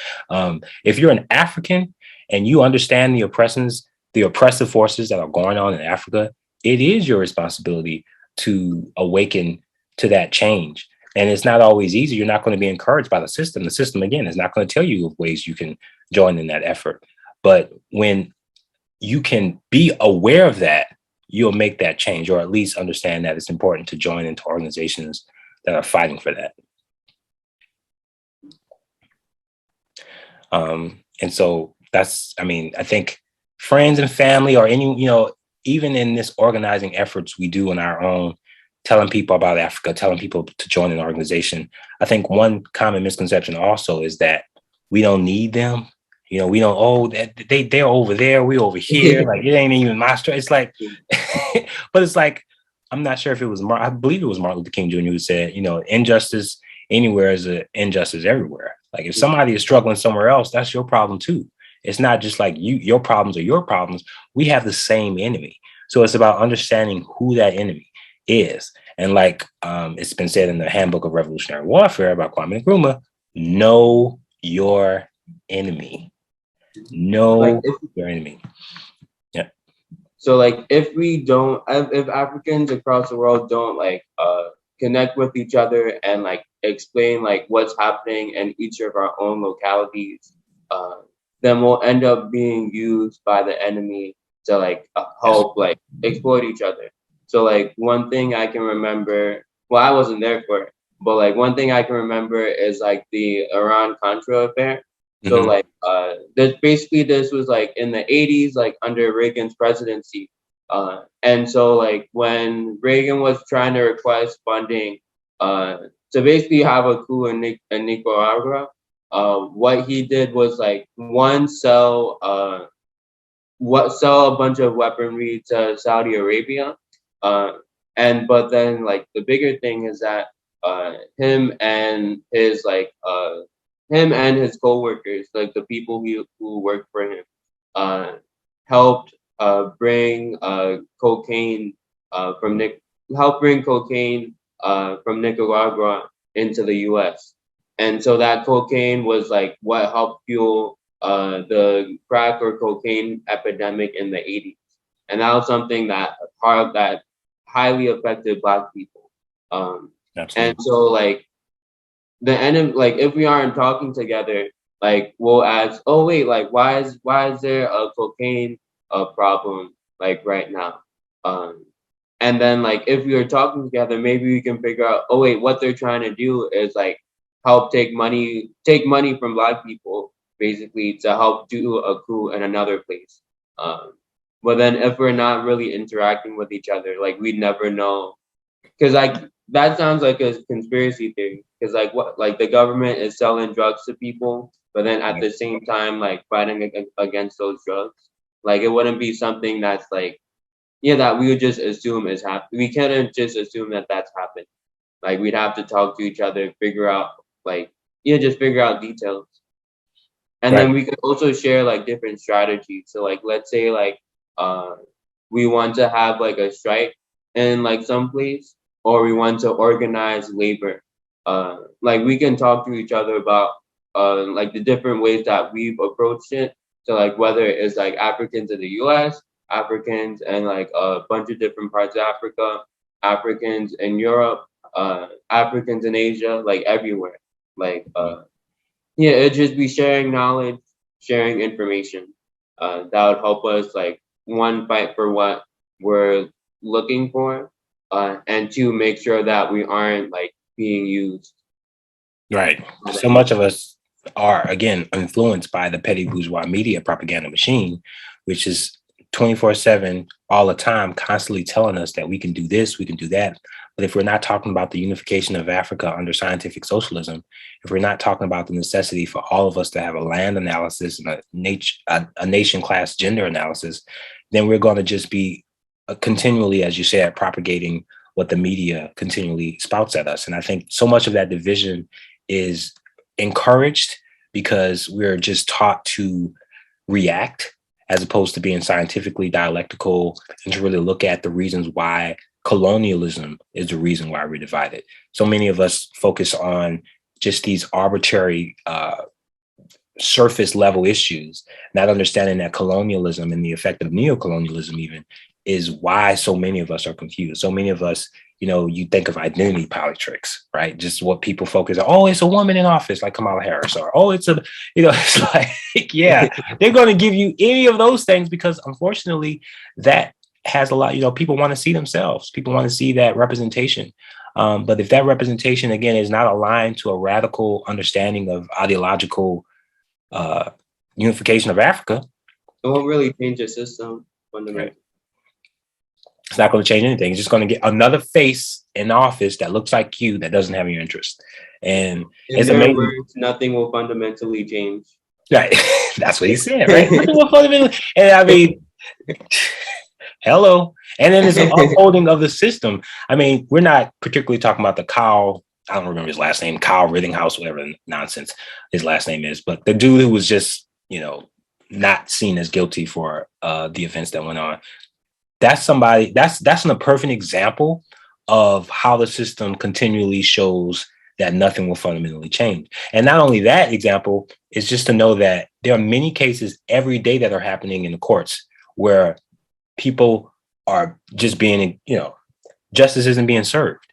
If you're an African and you understand the oppressive forces that are going on in Africa, it is your responsibility to awaken to that change. And it's not always easy. You're not going to be encouraged by the system. The system, again, is not going to tell you of ways you can join in that effort. But when you can be aware of that, you'll make that change, or at least understand that it's important to join into organizations that are fighting for that. And so that's, I think friends and family or any, even in this organizing efforts we do on our own, telling people about Africa, telling people to join an organization. I think one common misconception also is that we don't need them. We don't, they're over there, we over here. Like, it ain't even my story. It's like, but it's like, I'm not sure if it was, I believe it was Martin Luther King Jr. who said, injustice anywhere is an injustice everywhere. Like if somebody is struggling somewhere else, that's your problem too. It's not just like your problems are your problems. We have the same enemy. So it's about understanding who that enemy is. And like it's been said in the Handbook of Revolutionary Warfare by Kwame Ture, know your enemy. Know your enemy. Yeah. So like if Africans across the world don't connect with each other and explain what's happening in each of our own localities, then we'll end up being used by the enemy to like help like exploit each other. So like one thing I can remember, well, I wasn't there for it, but like one thing I can remember is like the Iran Contra affair. So like this was like in the 80s, like under Reagan's presidency. And so like when Reagan was trying to request funding to basically have a coup in Nicaragua, what he did was like sell a bunch of weaponry to Saudi Arabia, but then like the bigger thing is that him and his co-workers, like the people who worked for him, helped bring cocaine from Nicaragua into the U.S. And so that cocaine was like what helped fuel the crack or cocaine epidemic in the 80s. And that was something that highly affected Black people. And so like the enemy, like if we aren't talking together, like we'll ask, oh wait, like why is there a cocaine problem like right now? And then like if we are talking together, maybe we can figure out, oh wait, what they're trying to do is like help take money from Black people, basically to help do a coup in another place. But then if we're not really interacting with each other, like we'd never know. Because like that sounds like a conspiracy theory. Because like what, like the government is selling drugs to people, but then at the same time like fighting against those drugs. Like it wouldn't be something that's like, yeah, that we would just assume is happening. We can't just assume that that's happened. Like we'd have to talk to each other, figure out just figure out details. And then we could also share like different strategies. So like let's say like we want to have like a strike in like some place, or we want to organize labor. Like we can talk to each other about like the different ways that we've approached it. So like whether it's like Africans in the US, Africans and like a bunch of different parts of Africa, Africans in Europe, Africans in Asia, like everywhere. Like it'd just be sharing knowledge, sharing information. That would help us like one, fight for what we're looking for, and two, make sure that we aren't like being used. Right. So much of us are, again, influenced by the petty bourgeois media propaganda machine, which is 24/7 all the time, constantly telling us that we can do this, we can do that. But if we're not talking about the unification of Africa under scientific socialism, if we're not talking about the necessity for all of us to have a land analysis and a nation class gender analysis, then we're going to just be continually, as you said, propagating what the media continually spouts at us. And I think so much of that division is encouraged because we're just taught to react as opposed to being scientifically dialectical and to really look at the reasons why colonialism is the reason why we're divided. So many of us focus on just these arbitrary surface level issues, not understanding that colonialism and the effect of neocolonialism even is why so many of us are confused. So many of us, you think of identity politics, right? Just what people focus on. Oh, it's a woman in office like Kamala Harris, or oh, it's it's like, yeah, they're going to give you any of those things because unfortunately that has a lot, people want to see themselves. People want to see that representation. But if that representation, again, is not aligned to a radical understanding of ideological unification of Africa, it won't really change the system fundamentally. Right. It's not going to change anything. It's just going to get another face in office that looks like you that doesn't have your interest. And it's amazing. Words, nothing will fundamentally change. Right. That's what he said, right? Nothing will fundamentally. And I mean, hello. And then it's an upholding of the system. I mean, we're not particularly talking about the Kyle, I don't remember his last name, Kyle Rittinghouse, whatever nonsense his last name is, but the dude who was just, not seen as guilty for the events that went on. That's somebody, that's a perfect example of how the system continually shows that nothing will fundamentally change. And not only that example is just to know that there are many cases every day that are happening in the courts where people are just being, justice isn't being served.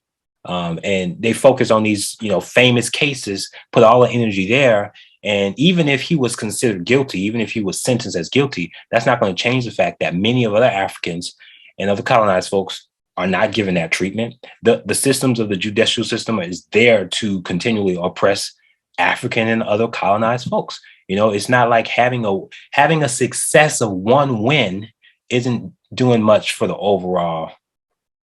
And they focus on these, famous cases, put all the energy there. And even if he was considered guilty, even if he was sentenced as guilty, that's not going to change the fact that many of other Africans and other colonized folks are not given that treatment. The systems of the judicial system is there to continually oppress African and other colonized folks. It's not like having a success of one win isn't doing much for the overall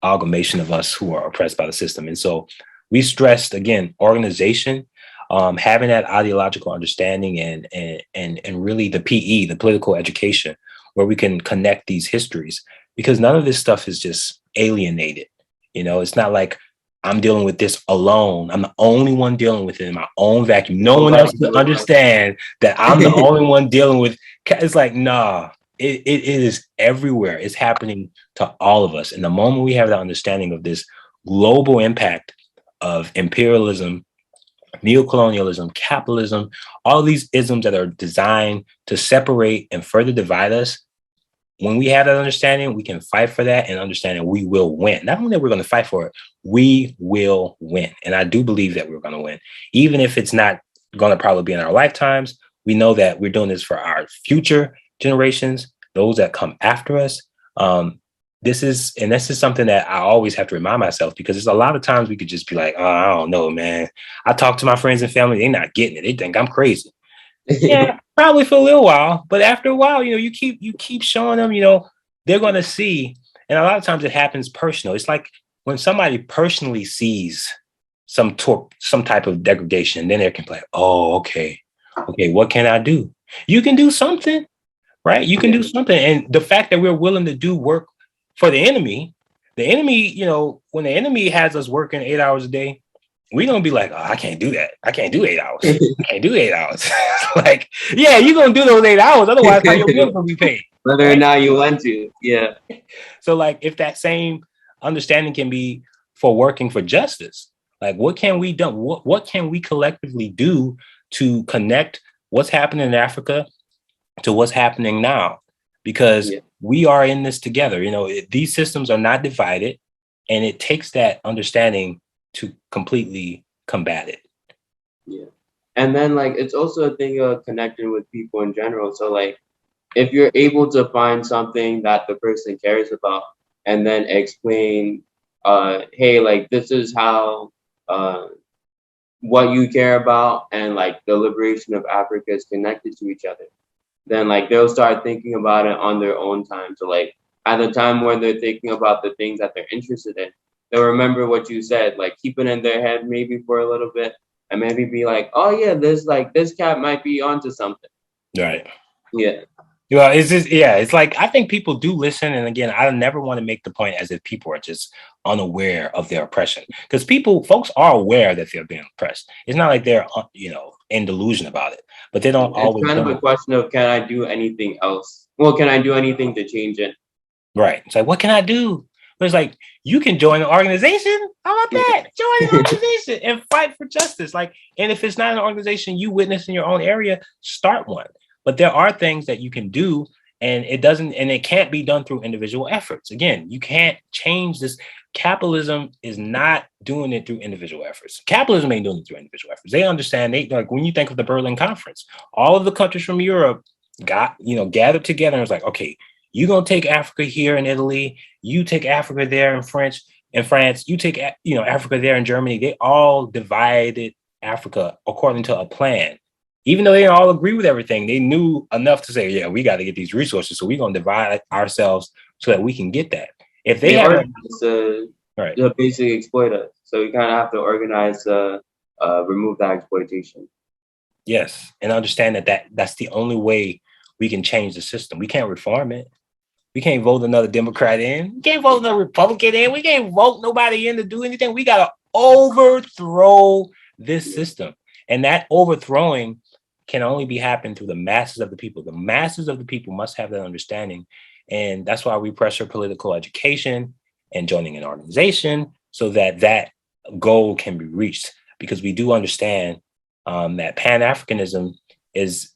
amalgamation of us who are oppressed by the system. And so we stressed, again, organization, having that ideological understanding and really the PE, the political education, where we can connect these histories, because none of this stuff is just alienated. It's not like I'm dealing with this alone. I'm the only one dealing with it in my own vacuum. No one else will understand that I'm the only one dealing with. It's like, nah, it is everywhere. It's happening to all of us. And the moment we have that understanding of this global impact of imperialism, neocolonialism, capitalism, all these isms that are designed to separate and further divide us, when we have that understanding, we can fight for that and understand that we will win. Not only that we're going to fight for it, we will win. And I do believe that we're going to win. Even if it's not going to probably be in our lifetimes, we know that we're doing this for our future generations, those that come after us. This is something that I always have to remind myself, because there's a lot of times we could just be like, oh, I don't know, man. I talk to my friends and family, they're not getting it. They think I'm crazy. Yeah, probably for a little while, but after a while, you keep showing them, they're going to see. And a lot of times it happens personal. It's like when somebody personally sees some type of degradation, then they can play, oh, okay, what can I do? You can do something, right? You can do something. And the fact that we're willing to do work for the enemy, when the enemy has us working 8 hours a day, we're going to be like, oh, I can't do that. I can't do 8 hours. I can't do 8 hours. Like, yeah, you're going to do those 8 hours. Otherwise, how your bills going to be paid? Whether or not you want to. Yeah. So like, if that same understanding can be for working for justice, like what can we do? What can we collectively do to connect what's happening in Africa to what's happening now? Because we are in this together. These systems are not divided, and it takes that understanding to completely combat it. Yeah. And then like, it's also a thing of connecting with people in general. So like, if you're able to find something that the person cares about and then explain, hey, like this is how, what you care about and like the liberation of Africa is connected to each other, then like they'll start thinking about it on their own time. So like at the time when they're thinking about the things that they're interested in, they'll remember what you said, like keep it in their head maybe for a little bit and maybe be like, oh yeah, this cat might be onto something. Right. Yeah. Well, it's like, I think people do listen. And again, I never want to make the point as if people are just unaware of their oppression, because folks are aware that they're being oppressed. It's not like they're, in delusion about it, but they don't always. It's kind of a question of, can I do anything else? Well, can I do anything to change it? Right. It's like, what can I do? But it's like, you can join an organization. How about that? Join an organization and fight for justice. Like, and if it's not an organization you witness in your own area, start one. But there are things that you can do, and it can't be done through individual efforts. Again, you can't change this. Capitalism is not doing it through individual efforts. Capitalism ain't doing it through individual efforts. They understand. Like when you think of the Berlin Conference, all of the countries from Europe gathered together and was like, okay, you're gonna take Africa here in Italy, you take Africa there in France, you take Africa there in Germany. They all divided Africa according to a plan. Even though they didn't all agree with everything, they knew enough to say, yeah, we got to get these resources. So we're going to divide ourselves so that we can get that. If they have to basically exploit us. So we kind of have to organize, remove that exploitation. Yes. And understand that's the only way we can change the system. We can't reform it. We can't vote another Democrat in. We can't vote another Republican in. We can't vote nobody in to do anything. We got to overthrow this system. And that overthrowing can only be happened through the masses of the people. The masses of the people must have that understanding. And that's why we pressure political education and joining an organization so that goal can be reached. Because we do understand that Pan-Africanism it's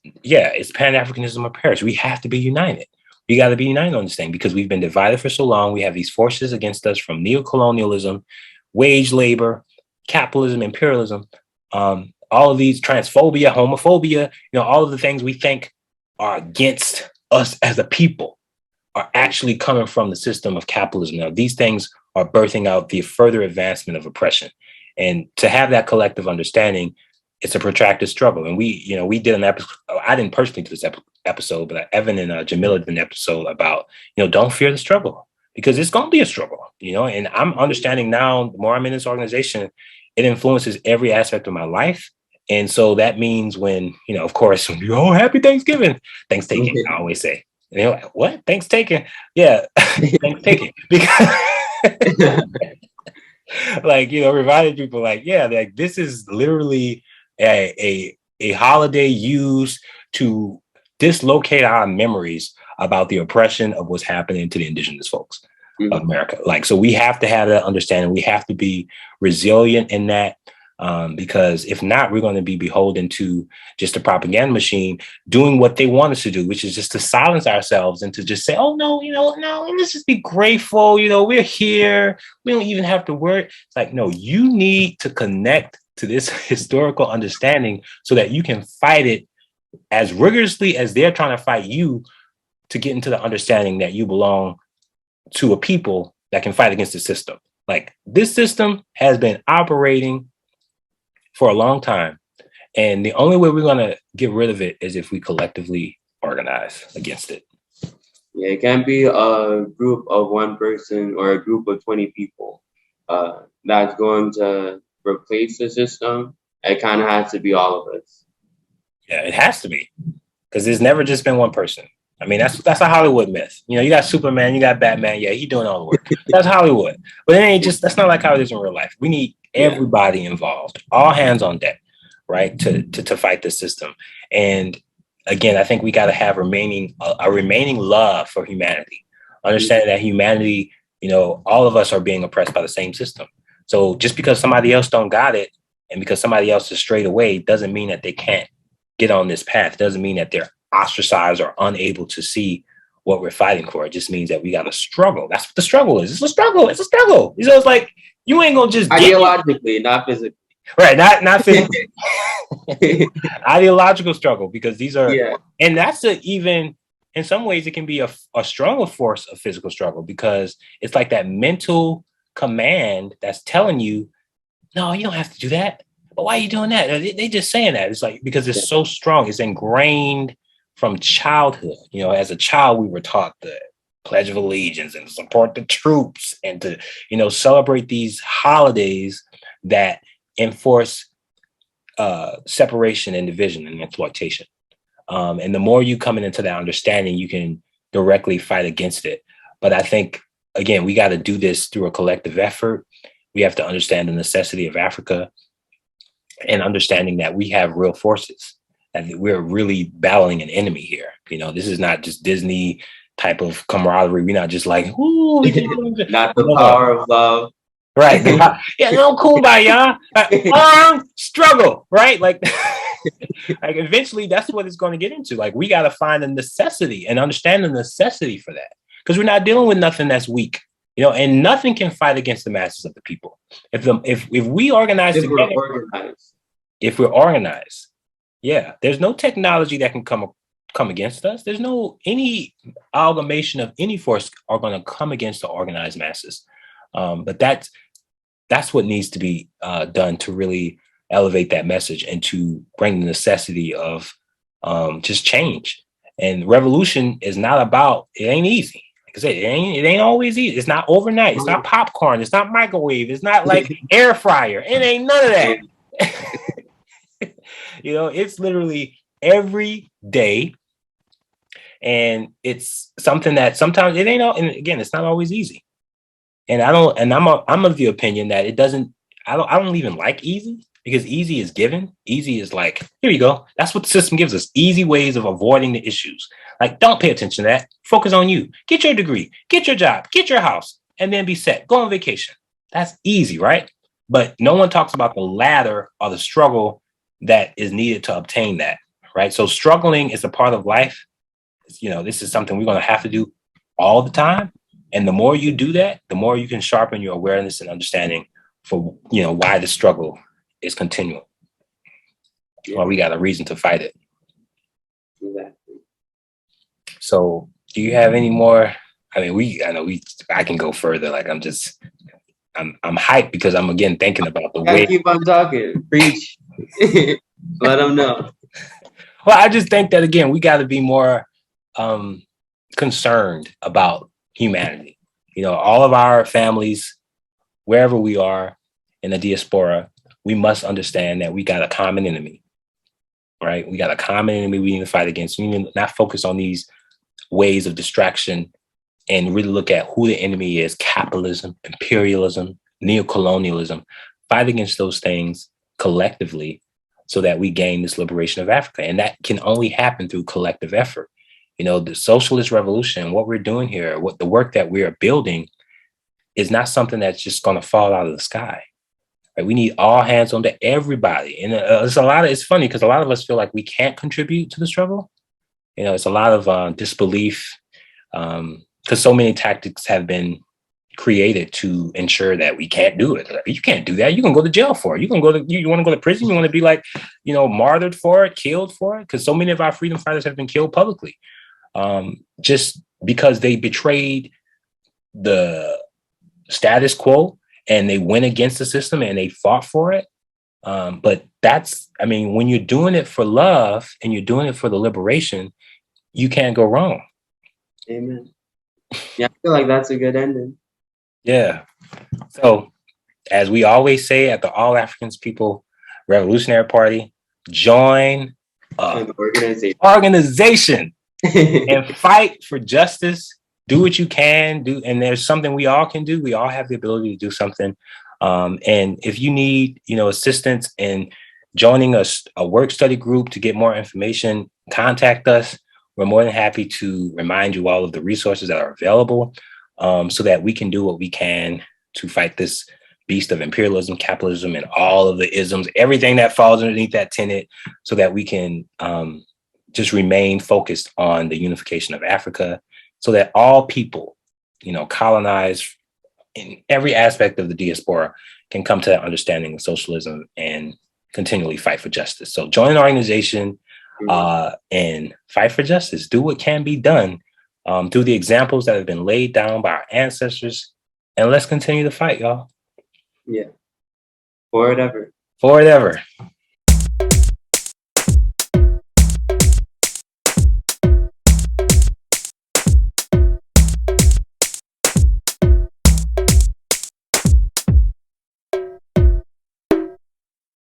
Pan-Africanism or perish. We have to be united. We got to be united on this thing because we've been divided for so long. We have these forces against us from neocolonialism, wage labor, capitalism, imperialism. all of these transphobia, homophobia, all of the things we think are against us as a people are actually coming from the system of capitalism. Now, these things are birthing out the further advancement of oppression. And to have that collective understanding, it's a protracted struggle. And we did an episode. I didn't personally do this episode, but Evan and Jamilah did an episode about, don't fear the struggle, because it's going to be a struggle, and I'm understanding now, the more I'm in this organization, it influences every aspect of my life. And so that means when, of course, when happy Thanksgiving, thanks taking, I always say, like, what? Thanks taking? Yeah, thanks taking. Because like, reminding people like, yeah, like this is literally a holiday used to dislocate our memories about the oppression of what's happening to the indigenous folks of America. Like, so we have to have that understanding. We have to be resilient in that, because if not, we're going to be beholden to just a propaganda machine doing what they want us to do, which is just to silence ourselves and to just say, oh, no, no, let's just be grateful. We're here. We don't even have to worry. It's like, no, you need to connect to this historical understanding so that you can fight it as rigorously as they're trying to fight you, to get into the understanding that you belong to a people that can fight against the system. Like, this system has been operating for a long time. And the only way we're going to get rid of it is if we collectively organize against it. Yeah, it can't be a group of one person or a group of 20 people that's going to replace the system. It kind of has to be all of us. Yeah, it has to be, because there's never just been one person. I mean, that's a Hollywood myth. You got Superman, you got Batman. Yeah, he's doing all the work. That's Hollywood. But it ain't just, that's not like how it is in real life. We need everybody involved, all hands on deck, right, to fight the system. And again, I think we got to have a remaining love for humanity, understanding that humanity, all of us are being oppressed by the same system. So just because somebody else don't got it, and because somebody else is straight away, doesn't mean that they can't get on this path. Doesn't mean that they're ostracized or unable to see what we're fighting for. It just means that we got to struggle. That's what the struggle is. It's a struggle. It's a struggle. It's like, you ain't gonna just ideologically, not physically. Right, not physically. Ideological struggle, because these are, and that's even in some ways it can be a stronger force of physical struggle, because it's like that mental command that's telling you, no, you don't have to do that. But why are you doing that? They just saying that. It's like, because it's so strong. It's ingrained from childhood. As a child, we were taught the Pledge of Allegiance and support the troops and to, celebrate these holidays that enforce separation and division and exploitation. And the more you coming into that understanding, you can directly fight against it. But I think, again, we got to do this through a collective effort. We have to understand the necessity of Africa and understanding that we have real forces, and we're really battling an enemy here. This is not just Disney type of camaraderie. We're not just like, ooh, not the power of love. Right. Yeah, no kumbaya. Struggle, right? Like, like eventually that's what it's going to get into. Like, we got to find a necessity and understand the necessity for that, because we're not dealing with nothing that's weak. And nothing can fight against the masses of the people. If we organize together, if we're organized, there's no technology that can come against us. There's any amalgamation of any force are going to come against the organized masses. But that's what needs to be done to really elevate that message and to bring the necessity of just change. And revolution is not about, it ain't easy. Like I said, it ain't always easy. It's not overnight. It's not popcorn. It's not microwave. It's not like air fryer. It ain't none of that. It's literally every day. And it's something that sometimes it ain't, and again, it's not always easy. And I'm of the opinion that I don't even like easy, because easy is given. Easy is like, here you go. That's what the system gives us. Easy ways of avoiding the issues. Like, don't pay attention to that. Focus on you. Get your degree, get your job, get your house, and then be set. Go on vacation. That's easy, right? But no one talks about the ladder or the struggle that is needed to obtain that, right? So struggling is a part of life. This is something we're going to have to do all the time. And the more you do that, the more you can sharpen your awareness and understanding for, why the struggle is continual. Well, we got a reason to fight it. Exactly. So do you have any more? I mean, I can go further. Like I'm hyped because I'm again thinking about the way. Keep on talking. Preach. Let them know. Well, I just think that again, we got to be more concerned about humanity. You know, all of our families, wherever we are in the diaspora, we must understand that we got a common enemy, right? We got a common enemy we need to fight against. We need to not focus on these ways of distraction and really look at who the enemy is: capitalism, imperialism, neocolonialism. Fight against those things collectively so that we gain this liberation of Africa. And that can only happen through collective effort. You know, the socialist revolution, what we're doing here, what the work that we are building is not something that's just going to fall out of the sky. Right? We need all hands on deck, everybody. And it's funny because a lot of us feel like we can't contribute to the struggle. You know, it's a lot of disbelief because so many tactics have been created to ensure that we can't do it. You can't do that. You can go to jail for it. You want to go to prison. You want to be like, martyred for it, killed for it. Because so many of our freedom fighters have been killed publicly just because they betrayed the status quo and they went against the system and they fought for it. But when you're doing it for love and you're doing it for the liberation, you can't go wrong. Amen. Yeah, I feel like that's a good ending. Yeah. So, as we always say at the All Africans People Revolutionary Party, join an organization and fight for justice. Do what you can do. And there's something we all can do. We all have the ability to do something. And if you need, assistance in joining a work study group to get more information, contact us. We're more than happy to remind you all of the resources that are available. So that we can do what we can to fight this beast of imperialism, capitalism, and all of the isms, everything that falls underneath that tenet, so that we can just remain focused on the unification of Africa, so that all people, colonized in every aspect of the diaspora, can come to that understanding of socialism and continually fight for justice. So join an organization and fight for justice. Do what can be done through the examples that have been laid down by our ancestors. And let's continue to fight, y'all. Yeah. For it ever. For it ever.